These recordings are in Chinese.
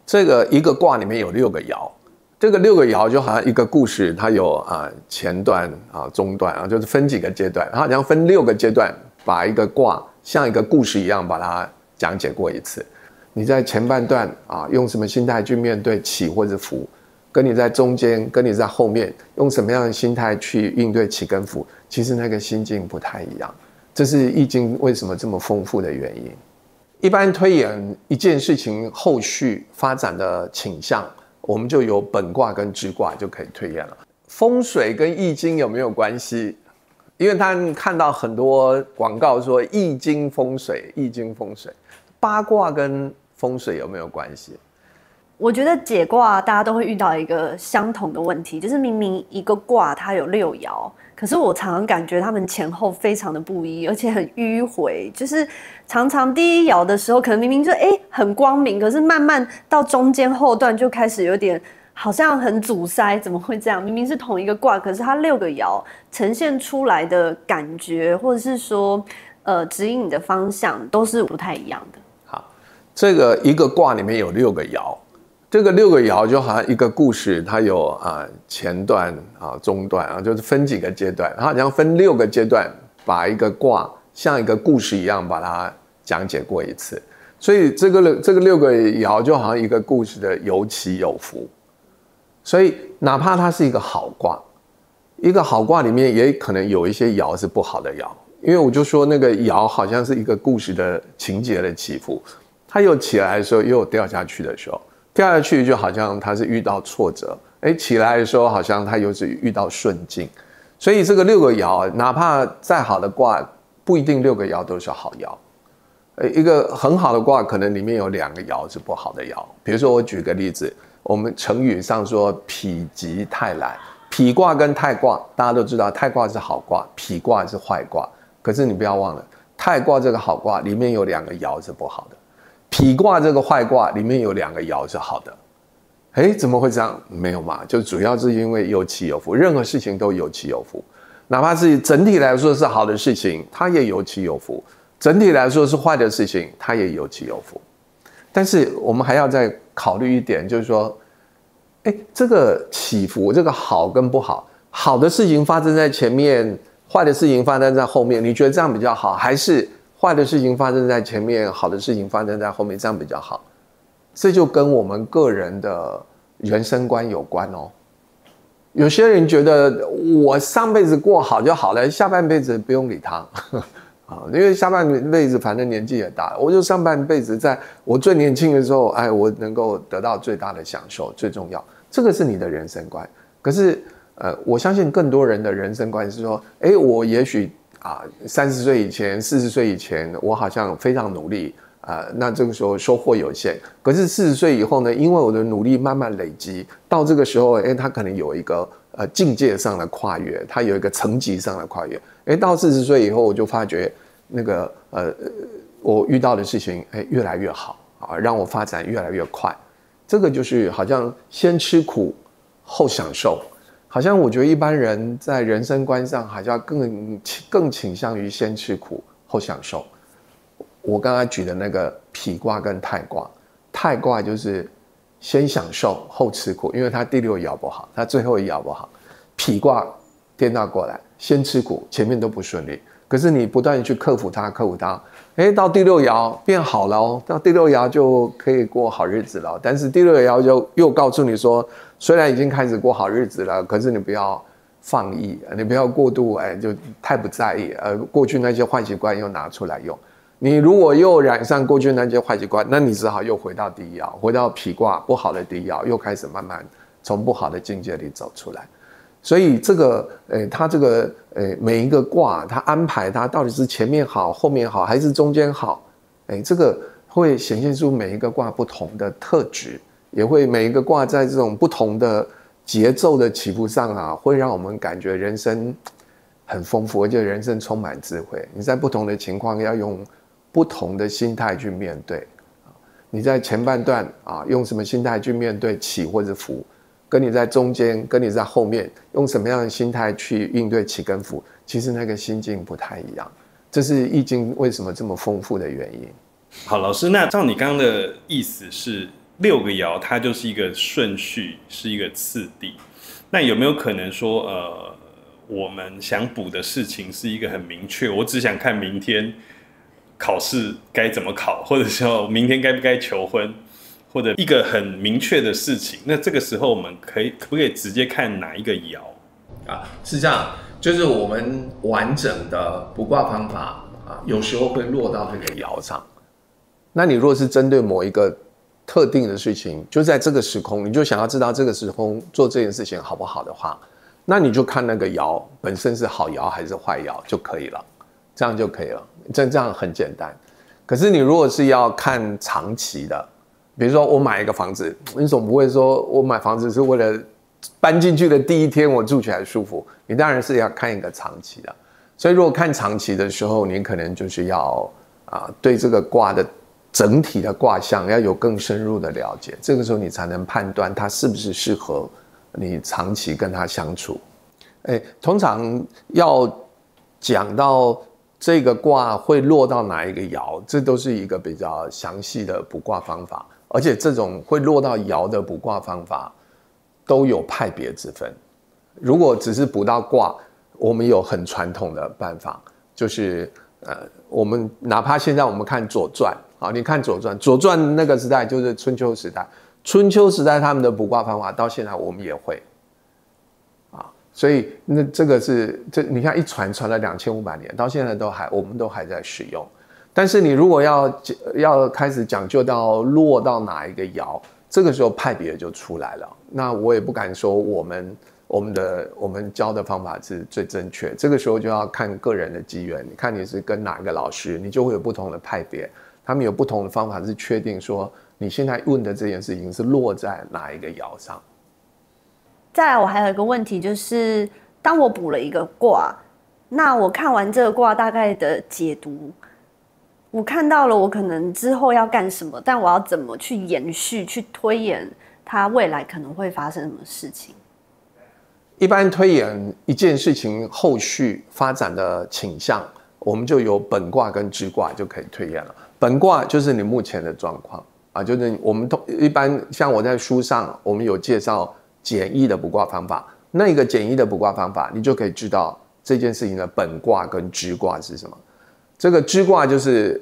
这个一个卦里面有6个爻，这个6个爻就好像一个故事，它有前段中段就是分几个阶段，它好像分6个阶段，把一个卦像一个故事一样把它讲解过一次。你在前半段用什么心态去面对起或者伏，跟你在中间跟你在后面用什么样的心态去应对起跟伏，其实那个心境不太一样。这是易经为什么这么丰富的原因。一般推演一件事情后续发展的倾向，我们就有本卦跟支卦就可以推演了。风水跟易经有没有关系？因为他看到很多广告说易经风水，易经风水，八卦跟风水有没有关系？我觉得解卦大家都会遇到一个相同的问题，就是明明一个卦它有6爻，可是我常常感觉他们前后非常的不一，而且很迂回。就是常常第一爻的时候，可能明明就很光明，可是慢慢到中间后段就开始有点好像很阻塞，怎么会这样？明明是同一个卦，可是它6个爻呈现出来的感觉，或者是说指引你的方向都是不太一样的。好，这个一个卦里面有6个爻。这个6个爻就好像一个故事，它有前段中段就是分几个阶段，它好像分6个阶段，把一个卦像一个故事一样把它讲解过一次。所以这个6个爻就好像一个故事的有起有伏。所以哪怕它是一个好卦，一个好卦里面也可能有一些爻是不好的爻，因为我就说那个爻好像是一个故事的情节的起伏，它有起来的时候，又有掉下去的时候。掉下去就好像他是遇到挫折，起来的时候好像他又是遇到顺境。所以这个6个爻，哪怕再好的卦，不一定6个爻都是好爻。一个很好的卦，可能里面有2个爻是不好的爻。比如说我举个例子，我们成语上说否极泰来，否卦跟泰卦大家都知道，泰卦是好卦，否卦是坏卦。可是你不要忘了，泰卦这个好卦里面有2个爻是不好的，否卦这个坏卦里面有2个爻是好的。怎么会这样？没有嘛，就主要是因为有起有伏，任何事情都有起有伏，哪怕是整体来说是好的事情，它也有起有伏；整体来说是坏的事情，它也有起有伏。但是我们还要再考虑一点，就是说，这个起伏，这个好跟不好，好的事情发生在前面，坏的事情发生在后面，你觉得这样比较好，还是坏的事情发生在前面，好的事情发生在后面，这样比较好？这就跟我们个人的人生观有关哦。有些人觉得我上辈子过好就好了，下半辈子不用理他因为下半辈子反正年纪也大了，我就上半辈子在我最年轻的时候，我能够得到最大的享受，最重要，这个是你的人生观。可是我相信更多人的人生观是说，我也许30岁以前40岁以前我好像非常努力那这个时候收获有限，可是40岁以后呢，因为我的努力慢慢累积，到这个时候他可能有一个境界上的跨越，他有一个层级上的跨越，到40岁以后我就发觉那个我遇到的事情越来越好让我发展越来越快。这个就是好像先吃苦后享受，好像我觉得一般人在人生观上好像更倾向于先吃苦后享受。我刚才举的那个否卦跟泰卦，泰卦就是先享受后吃苦，因为它第6爻不好，它最后一爻不好。否卦颠倒过来，先吃苦，前面都不顺利，可是你不断地去克服它，到第6爻变好了哦，到第6爻就可以过好日子了。但是第6爻就又告诉你说，虽然已经开始过好日子了，可是你不要放逸，你不要过度就太不在意，过去那些坏习惯又拿出来用。你如果又染上过去那些坏习惯，那你只好又回到第1爻，回到否卦不好的第1爻，又开始慢慢从不好的境界里走出来。所以这个它这个每一个卦，它安排它到底是前面好、后面好，还是中间好？这个会显现出每一个卦不同的特质，也会每一个卦在这种不同的节奏的起伏上会让我们感觉人生很丰富，而且人生充满智慧。你在不同的情况要用不同的心态去面对。你在前半段用什么心态去面对起或者伏，跟你在中间跟你在后面用什么样的心态去应对起跟伏，其实那个心境不太一样。这是易经为什么这么丰富的原因。好，老师，那照你刚刚的意思是， 6个爻它就是一个顺序，是一个次第。那有没有可能说，我们想补的事情是一个很明确，我只想看明天考试该怎么考，或者说明天该不该求婚，或者一个很明确的事情，那这个时候我们可不可以直接看哪一个爻啊？是这样，就是我们完整的卜卦方法啊，有时候会落到这个爻上。那你如果是针对某一个特定的事情，就在这个时空，你就想要知道这个时空做这件事情好不好的话，那你就看那个爻本身是好爻还是坏爻就可以了，这样就可以了，这样很简单。可是你如果是要看长期的，比如说我买一个房子，你总不会说我买房子是为了搬进去的第一天我住起来舒服，你当然是要看一个长期的。所以如果看长期的时候，你可能就是要对这个卦的整体的卦象要有更深入的了解，这个时候你才能判断它是不是适合你长期跟它相处。通常要讲到这个卦会落到哪一个爻，这都是一个比较详细的卜卦方法，而且这种会落到爻的卜卦方法都有派别之分。如果只是卜到卦，我们有很传统的办法，就是我们哪怕现在我们看《左传》啊，你看《左传》，《左传》那个时代就是春秋时代，春秋时代他们的卜卦方法到现在我们也会啊，所以那这个是你看一传了2500年，到现在我们都还在使用。但是你如果要开始讲究到落到哪一个爻，这个时候派别就出来了。那我也不敢说我们教的方法是最正确，这个时候就要看个人的机缘，你看你是跟哪个老师，你就会有不同的派别，他们有不同的方法是确定说你现在问的这件事情是落在哪一个爻上。再来，我还有一个问题，就是当我卜了一个卦，那我看完这个卦大概的解读，我看到了我可能之后要干什么，但我要怎么去延续、去推演它未来可能会发生什么事情？一般推演一件事情后续发展的倾向，我们就有本卦跟支卦就可以推演了。本卦就是你目前的状况啊，就是我们一般像我在书上，我们有介绍简易的卜卦方法，那个简易的卜卦方法，你就可以知道这件事情的本卦跟支卦是什么。这个支卦就是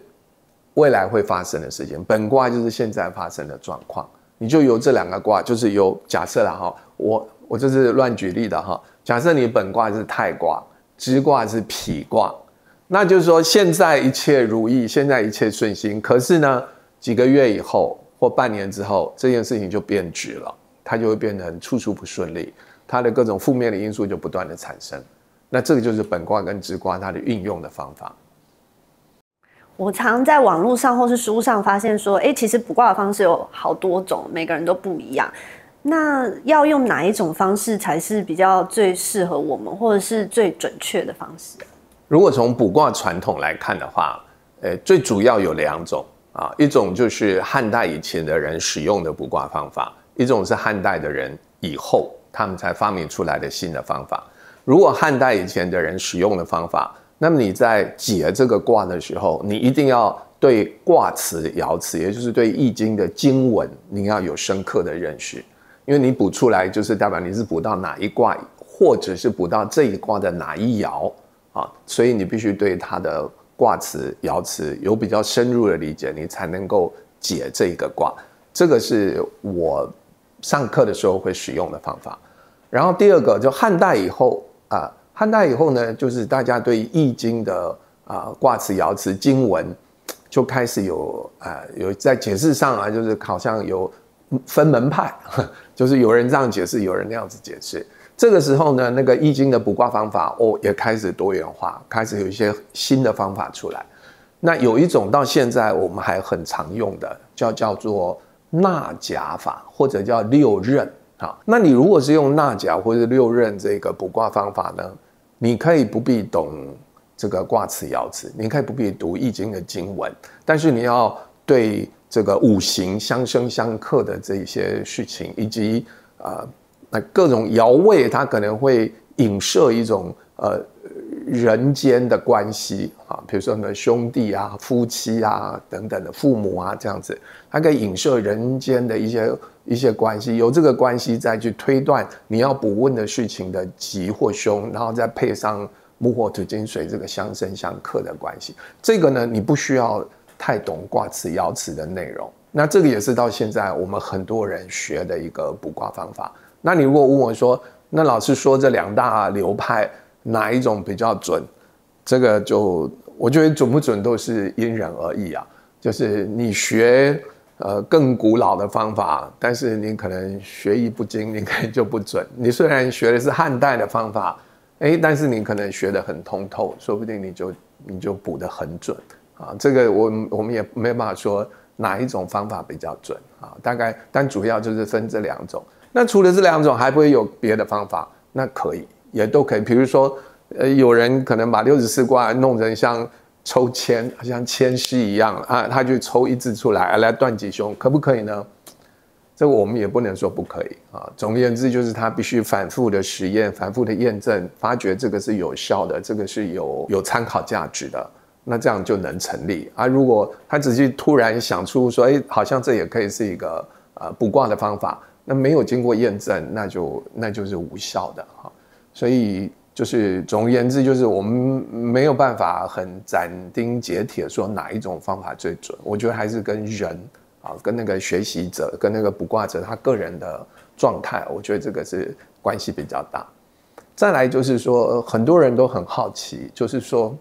未来会发生的事情，本卦就是现在发生的状况。你就由这两个卦，就是由假设啦哈，我这是乱举例的哈。假设你本卦是太卦，支卦是否卦，那就是说现在一切如意，现在一切顺心。可是呢，几个月以后或半年之后，这件事情就变质了，它就会变得处处不顺利，它的各种负面的因素就不断的产生。那这个就是本卦跟支卦它的运用的方法。我常在网络上或是书上发现说，其实卜卦的方式有好多种，每个人都不一样。那要用哪一种方式才是比较最适合我们，或者是最准确的方式？如果从卜卦传统来看的话，最主要有2种啊，一种就是汉代以前的人使用的卜卦方法，一种是汉代的人以后他们才发明出来的新的方法。如果汉代以前的人使用的方法，那么你在解这个卦的时候，你一定要对卦辞、爻辞，也就是对易经的经文，你要有深刻的认识。因为你卜出来就是代表你是卜到哪一卦，或者是卜到这一卦的哪一爻啊，所以你必须对它的卦辞、爻辞有比较深入的理解，你才能够解这个卦。这个是我上课的时候会使用的方法。然后第二个就汉代以后啊，汉代以后呢，就是大家对易经的卦辞、爻辞、经文就开始有在解释上啊，就是好像有分门派，就是有人这样解释，有人那样子解释。这个时候呢，那个易经的卜卦方法也开始多元化，开始有一些新的方法出来。那有一种到现在我们还很常用的，叫做纳甲法，或者叫六壬。那你如果是用纳甲或者六壬这个卜卦方法呢，你可以不必懂这个卦辞爻辞，你可以不必读易经的经文，但是你要对这个五行相生相克的这些事情，以及各种爻位，它可能会影射一种人間的關係啊，比如說呢兄弟啊、夫妻啊等等的父母啊這樣子，它可以影射人間的一些關係，由這個關係再去推斷你要卜問的事情的吉或凶，然後再配上木火土金水這個相生相克的關係。這個呢，你不需要太懂卦辭爻辭的內容。那這個也是到現在我們很多人學的一個卜卦方法。那你如果問我說，那老師說這兩大流派哪一種比較準？這個就我覺得準不準都是因人而異啊。就是你學更古老的方法，但是你可能學藝不精，你可能就不準。你雖然學的是漢代的方法，但是你可能學得很通透，說不定你就卜得很準啊。這個我們也沒辦法說哪一種方法比較準啊。大概但主要就是分這兩種。那除了這兩種，還不會有別的方法？那可以，也都可以。比如說，有人可能把64卦弄成像抽籤，像籤詩一樣啊，他就抽一字出來，來斷吉凶，可不可以呢？這個我們也不能說不可以啊。總而言之，就是他必須反覆的實驗，反覆的驗證，發覺這個是有效的，這個是有參考價值的，那這樣就能成立啊。如果他只是突然想出說，好像這也可以是一個卜卦的方法。那沒有經過驗證，那就是無效的哈。所以就是總而言之，就是我們沒有辦法很斬釘截鐵說哪一種方法最準。我覺得還是跟人啊，跟那個學習者，跟那個卜卦者他個人的狀態，我覺得這個是關係比較大。再來就是說，很多人都很好奇，就是說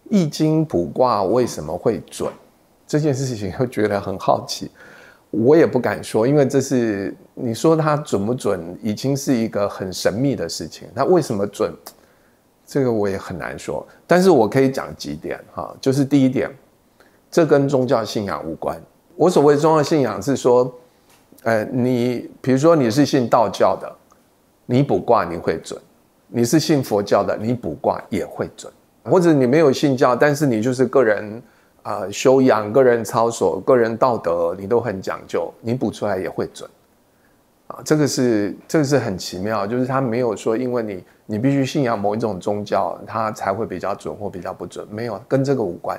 易經卜卦為什麼會準這件事情，會覺得很好奇。我也不敢說，因為這是你說它準不準，已經是一個很神秘的事情。它為什麼準，這個我也很難說。但是我可以講幾點哈，就是第一點，這跟宗教信仰無關。我所謂宗教信仰是說，你比如說你是信道教的，你卜卦你會準；你是信佛教的，你卜卦也會準。或者你沒有信教，但是你就是個人。修養、個人操守、個人道德，你都很講究，你卜出來也會準，這個是很奇妙，就是他沒有說因為你必須信仰某一種宗教，它才會比較準或比較不準，沒有，跟這個無關。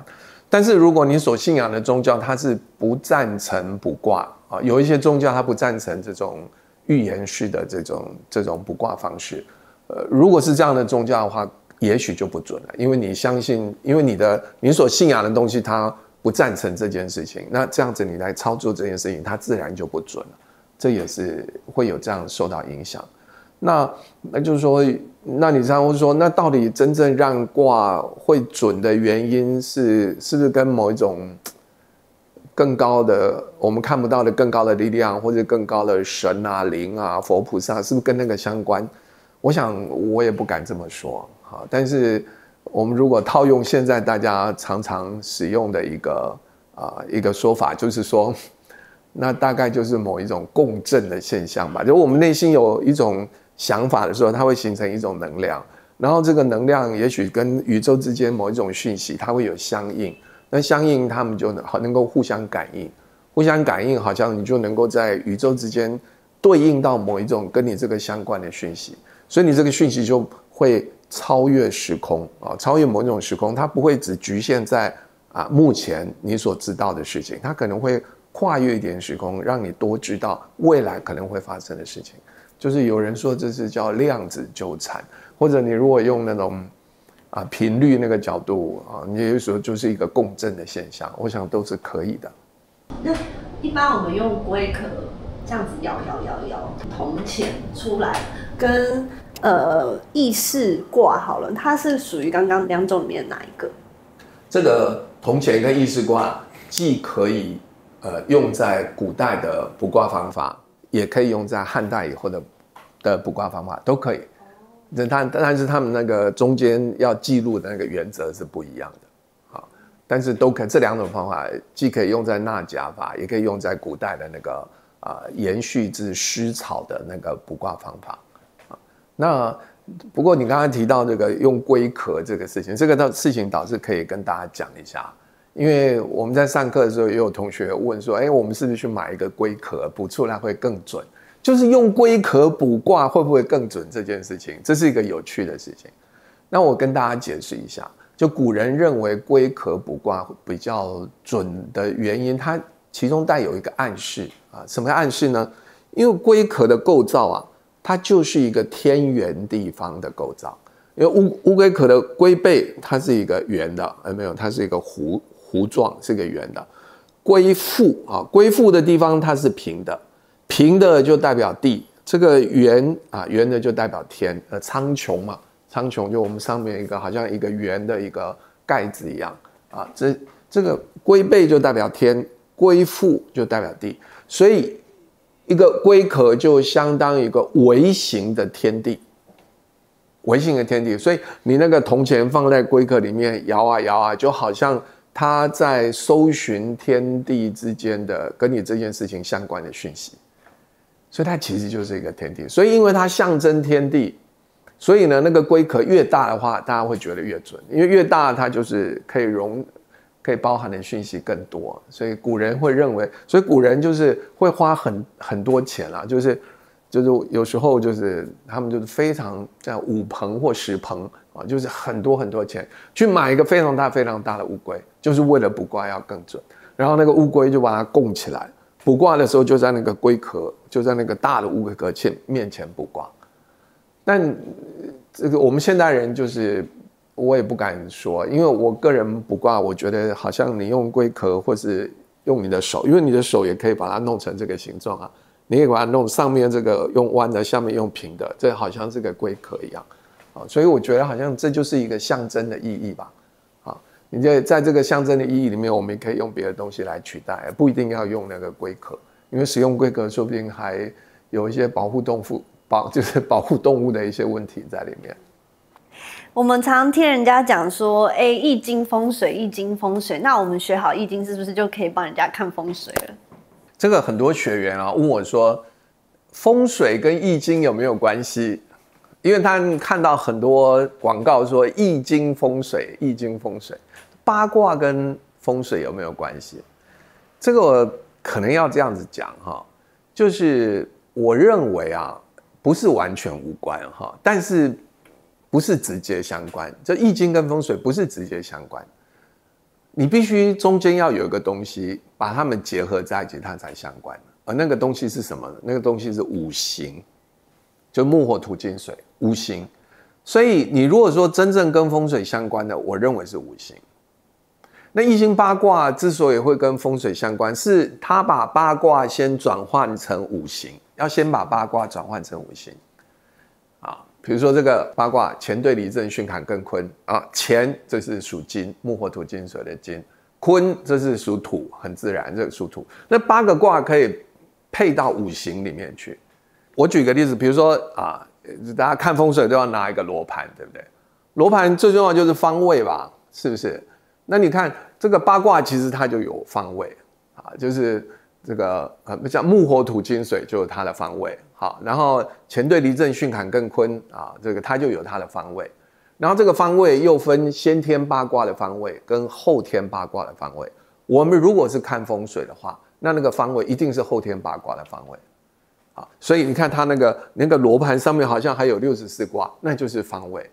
但是如果你所信仰的宗教它是不贊成卜卦啊，有一些宗教它不贊成這種預言式的這種卜卦方式，如果是這樣的宗教的話，也許就不準了，因為你相信，因為你所信仰的東西，它不贊成這件事情，那這樣子你來操作這件事情，它自然就不準了。這也是會有這樣受到影響。那就是說，那你這樣會說，那到底真正讓卦會準的原因是不是跟某一種更高的我們看不到的更高的力量，或者更高的神啊、靈啊、佛菩薩，是不是跟那個相關？我想我也不敢這麼說。但是我們如果套用現在大家常常使用的一個說法，就是說，那大概就是某一種共振的現象吧。就我們內心有一種想法的時候，它會形成一種能量，然後這個能量也許跟宇宙之間某一種訊息，它會有相應。那相應，他們就能夠互相感應，互相感應，好像你就能夠在宇宙之間對應到某一種跟你這個相關的訊息，所以你這個訊息就會超越時空啊，超越某一種時空，它不會只局限在目前你所知道的事情，它可能會跨越一點時空，讓你多知道未來可能會發生的事情。就是有人說這是叫量子糾纏，或者你如果用那種頻率那個角度啊，你有時候就是一個共振的現象，我想都是可以的。那一般我們用龜殼這樣子搖銅錢出來，跟意識卦好了，它是屬於剛剛兩種裡面哪一個？這個銅錢跟意識卦既可以用在古代的卜卦方法，也可以用在漢代以後的卜卦方法，都可以。但是他們那個中間要記錄的那個原則是不一樣的。但是都可以，這兩種方法既可以用在納甲法，也可以用在古代的那個延續至詩草的那個卜卦方法。那不過你剛才提到這個用龜殼這個事情，這個事情倒是可以跟大家講一下，因為我們在上課的時候也有同學問說，我們是不是去買一個龜殼卜出來會更準？就是用龜殼卜卦會不會更準這件事情，這是一個有趣的事情。那我跟大家解释一下，就古人认为龟壳卜卦比较准的原因，它其中带有一个暗示啊，什么暗示呢？因为龟壳的构造啊，它就是一个天圆地方的构造。因为乌龟壳的龟背它是一个圆的，没有，它是一个弧状，是一个圆的。龟腹啊，龟腹的地方它是平的，平的就代表地，这个圆啊，圆的就代表天，苍穹嘛，苍穹就我们上面一个好像一个圆的一个盖子一样啊，这个龟背就代表天，龟腹就代表地，所以一个龟壳就相当于一个微型的天地。微型的天地，所以你那个铜钱放在龟壳里面摇啊摇啊，就好像它在搜寻天地之间的跟你这件事情相关的讯息，所以它其实就是一个天地。所以因为它象征天地，所以呢，那个龟壳越大的话，大家会觉得越准，因为越大它就是可以包含的讯息更多，所以古人会认为，所以古人就是会花很多钱啦，就是有时候就是他们就是非常在5棚或10棚啊，就是很多钱去买一个非常大的乌龟，就是为了卜卦要更准。然后那个乌龟就把它供起来，卜卦的时候就在那个龟壳，就在那个大的乌龟壳面前卜卦。但这个我们现代人就是我也不敢说，因为我个人卜卦，我觉得好像你用龟壳或是用你的手，因为你的手也可以把它弄成这个形状啊。你可以把它弄上面这个用弯的，下面用平的，这好像是个龟壳一样，所以我觉得好像这就是一个象征的意义吧，你在这个象征的意义里面，我们也可以用别的东西来取代，不一定要用那个龟壳，因为使用龟壳说不定还有一些保护动物的一些问题在里面。我们常听人家讲说，易经风水，易经风水，那我们学好易经是不是就可以帮人家看风水了？这个很多学员啊问我说，风水跟易经有没有关系？因为他们看到很多广告说易经风水，易经风水，八卦跟风水有没有关系？这个我可能要这样子讲哈，就是我认为啊，不是完全无关哈，但是不是直接相关。这易经跟风水不是直接相关。你必须中间要有一个东西把它们结合在一起，它才相关。而那个东西是什么呢？那个东西是五行，就木火土金水五行。所以你如果说真正跟风水相关的，我认为是五行。那易经八卦之所以会跟风水相关，是它把八卦先转换成五行，要先把八卦转换成五行。比如说这个八卦乾兑离震巽坎艮坤啊，乾这是属金，木火土金水的金，坤这是属土，很自然，这个属土。那8个卦可以配到五行里面去。我举个例子，比如说大家看风水都要拿一个罗盘，对不对？罗盘最重要就是方位吧，是不是？那你看这个八卦其实它就有方位就是这个像木火土金水就有它的方位。好，然后乾兑离震巽坎艮坤这个它就有它的方位，然后这个方位又分先天八卦的方位跟后天八卦的方位。我们如果是看风水的话，那个方位一定是后天八卦的方位。所以你看它那个罗盘上面好像还有64卦，那就是方位，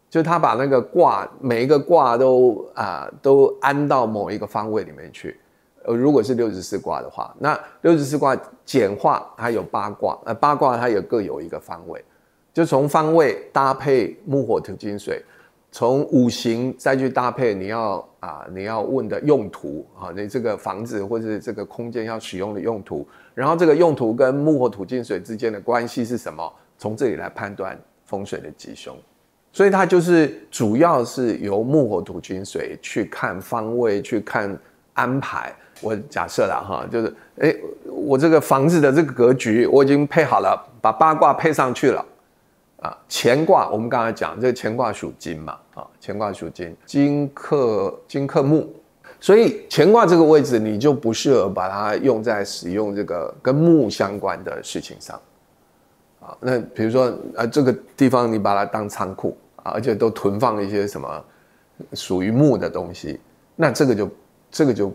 就是它把那个卦每一个卦都安到某一个方位里面去。如果是64卦的话，那64卦简化它有8卦，8卦它也各有一个方位，就从方位搭配木火土金水，从五行再去搭配你要问的用途你这个房子或者这个空间要使用的用途，然后这个用途跟木火土金水之间的关系是什么，从这里来判断风水的吉凶。所以它就是主要是由木火土金水去看方位，去看安排。我假设啦就是我这个房子的这个格局我已经配好了，把8卦配上去了乾卦我们刚才讲这个乾卦属金嘛乾卦属金，金克木，所以乾卦这个位置你就不适合把它用在使用这个跟木相关的事情上那比如说这个地方你把它当仓库而且都囤放一些什么属于木的东西，那这个就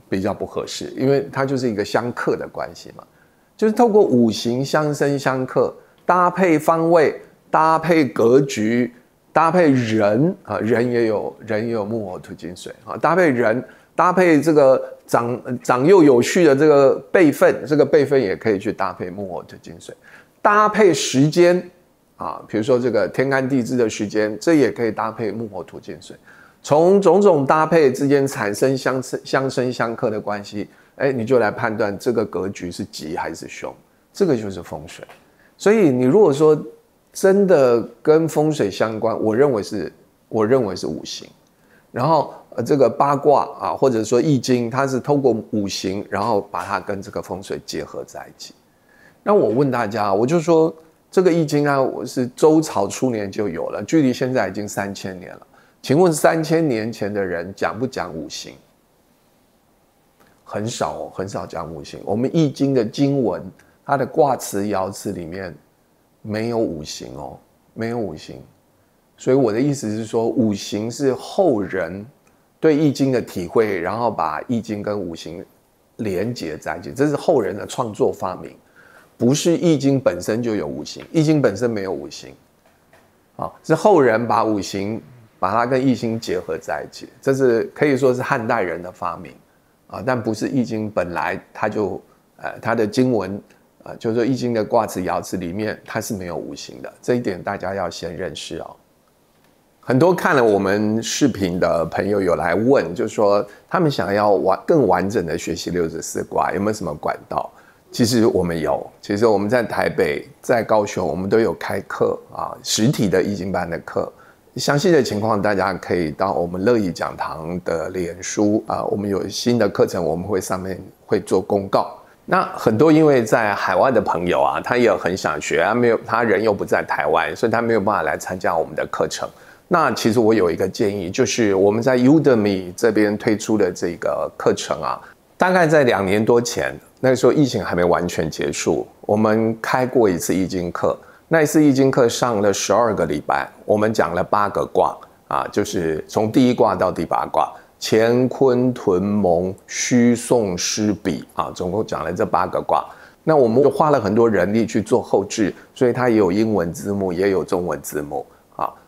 比较不合适，因为它就是一个相克的关系嘛，就是透过五行相生相克，搭配方位，搭配格局，搭配人啊，人也有木火土金水啊，搭配人，搭配这个长幼有序的这个辈分，这个辈分也可以去搭配木火土金水，搭配时间啊，比如说这个天干地支的时间，这也可以搭配木火土金水，从种种搭配之间产生相生相克的关系，你就来判断这个格局是吉还是凶，这个就是风水。所以你如果说真的跟风水相关，我认为是五行。然后这个八卦啊，或者说易经，它是透过五行，然后把它跟这个风水结合在一起。那我问大家，我就说这个易经啊，我是周朝初年就有了，距离现在已经3000年了。请问3000年前的人讲不讲五行？很少哦，很少讲五行。我们易经的经文，它的卦辞爻辞里面没有五行哦，没有五行。所以我的意思是说，五行是后人对易经的体会，然后把易经跟五行连结在一起，这是后人的创作发明，不是易经本身就有五行，易经本身没有五行，是后人把五行把它跟易经结合在一起，这是可以说是汉代人的发明但不是易经本来它就它的经文就是说易经的卦辞爻辞里面它是没有五行的，这一点大家要先认识哦。很多看了我们视频的朋友有来问，就是说他们想要更完整的学习64卦，有没有什么管道？其实我们有，其实我们在台北、在高雄，我们都有开课实体的易经班的课。详细的情况大家可以到我们乐意讲堂的脸书我们有新的课程，我们会上面会做公告。那很多因为在海外的朋友他也很想学，他人又不在台湾，所以他没有办法来参加我们的课程。那其实我有一个建议，就是我们在 Udemy 这边推出的这个课程大概在2年多前，那个时候疫情还没完全结束，我们开过一次易经课。那一次易经课上了12个礼拜，我们讲了8个卦就是从第1卦到第8卦，乾坤屯蒙虚宋师比总共讲了这8个卦。那我们就花了很多人力去做后制，所以它也有英文字幕，也有中文字幕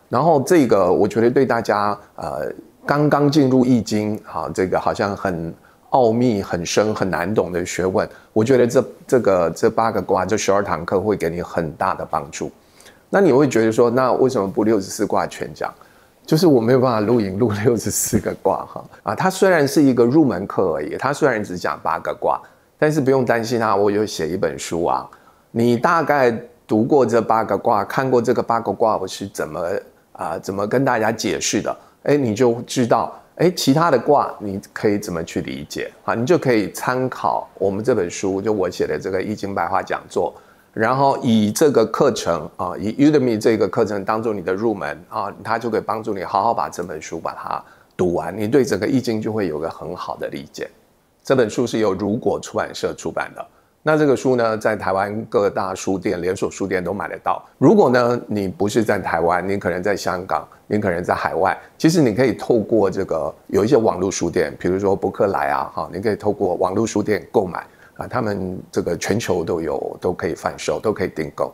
然后这个我觉得对大家刚刚进入易经这个好像很奥秘、很深、很难懂的学问，我觉得这8个卦，这12堂课会给你很大的帮助。那你会觉得说，那为什么不64卦全讲？就是我没有办法录64个卦它虽然是一个入门课而已，它虽然只讲8个卦，但是不用担心我有写一本书你大概读过这8个卦，看过这个8个卦我是怎么跟大家解释的，你就知道其他的卦你可以怎么去理解你就可以参考我们这本书，就我写的这个易经白话讲座，然后以这个课程以 Udemy 这个课程当做你的入门它就可以帮助你好好把这本书把它读完，你对整个易经就会有个很好的理解。这本书是由如果出版社出版的。那这个书呢，在台湾各大书店、连锁书店都买得到。如果呢，你不是在台湾，你可能在香港，你可能在海外，其实你可以透过这个有一些网络书店，比如说博客来你可以透过网络书店购买他们这个全球都可以贩售，都可以订购。